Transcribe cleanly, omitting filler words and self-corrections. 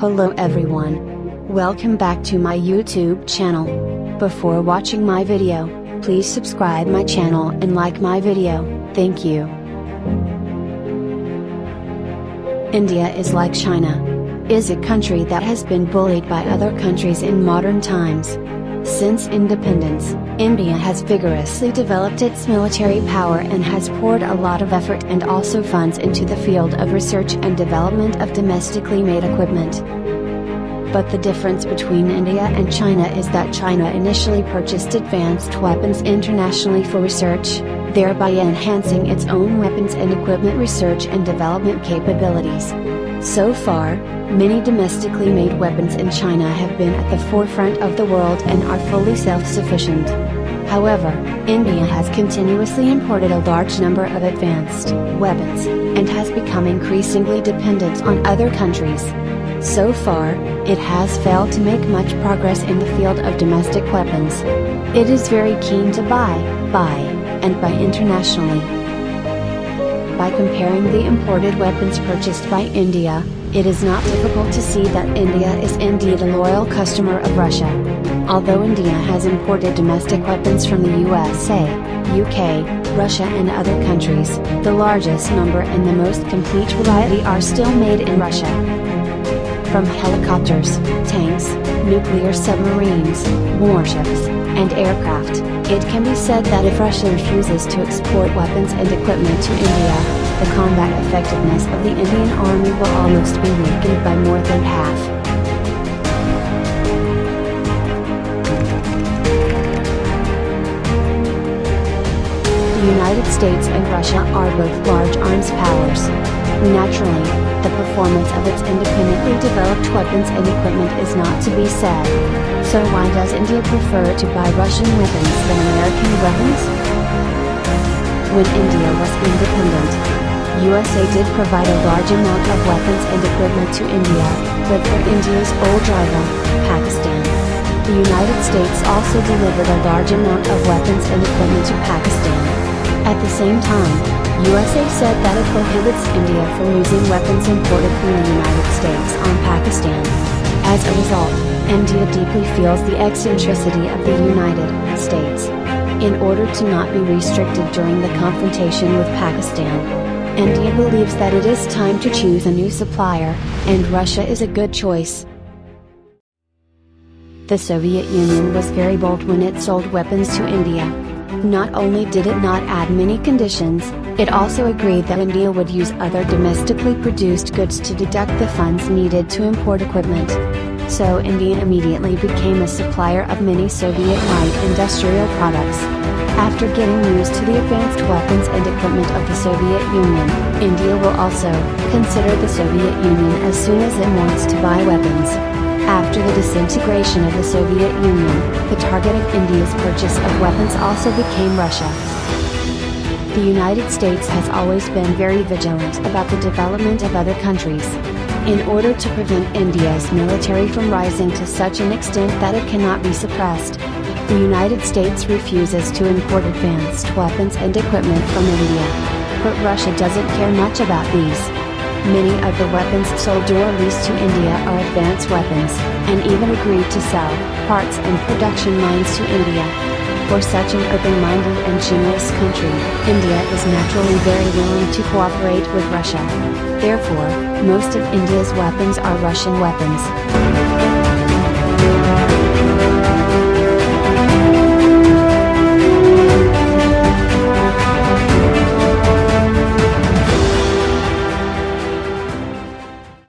Hello everyone. Welcome back to my YouTube channel. Before watching my video, please subscribe my channel and like my video, thank you. India is like China. Is a country that has been bullied by other countries in modern times. Since independence, India has vigorously developed its military power and has poured a lot of effort and also funds into the field of research and development of domestically made equipment. But the difference between India and China is that China initially purchased advanced weapons internationally for research, thereby enhancing its own weapons and equipment research and development capabilities. So far, many domestically made weapons in China have been at the forefront of the world and are fully self-sufficient. However, India has continuously imported a large number of advanced weapons, and has become increasingly dependent on other countries. So far, it has failed to make much progress in the field of domestic weapons. It is very keen to buy internationally. By comparing the imported weapons purchased by India, it is not difficult to see that India is indeed a loyal customer of Russia. Although India has imported domestic weapons from the USA, UK, Russia and other countries, the largest number and the most complete variety are still made in Russia. From helicopters, tanks, nuclear submarines, warships, and aircraft, it can be said that if Russia refuses to export weapons and equipment to India, the combat effectiveness of the Indian army will almost be weakened by more than half. The United States and Russia are both large arms powers. Naturally, the performance of its independently developed weapons and equipment is not to be said. So why does India prefer to buy Russian weapons than American weapons? When India was independent, USA did provide a large amount of weapons and equipment to India, but for India's old rival, Pakistan. The United States also delivered a large amount of weapons and equipment to Pakistan. At the same time, USA said that it prohibits India from using weapons imported from the United States on Pakistan. As a result, India deeply feels the eccentricity of the United States. In order to not be restricted during the confrontation with Pakistan, India believes that it is time to choose a new supplier, and Russia is a good choice. The Soviet Union was very bold when it sold weapons to India. Not only did it not add many conditions, it also agreed that India would use other domestically produced goods to deduct the funds needed to import equipment. So India immediately became a supplier of many Soviet light industrial products. After getting used to the advanced weapons and equipment of the Soviet Union, India will also consider the Soviet Union as soon as it wants to buy weapons. After the disintegration of the Soviet Union, the target of India's purchase of weapons also became Russia. The United States has always been very vigilant about the development of other countries. In order to prevent India's military from rising to such an extent that it cannot be suppressed, the United States refuses to import advanced weapons and equipment from India. But Russia doesn't care much about these. Many of the weapons sold or leased to India are advanced weapons, and even agreed to sell parts and production lines to India. For such an open-minded and generous country, India is naturally very willing to cooperate with Russia. Therefore, most of India's weapons are Russian weapons.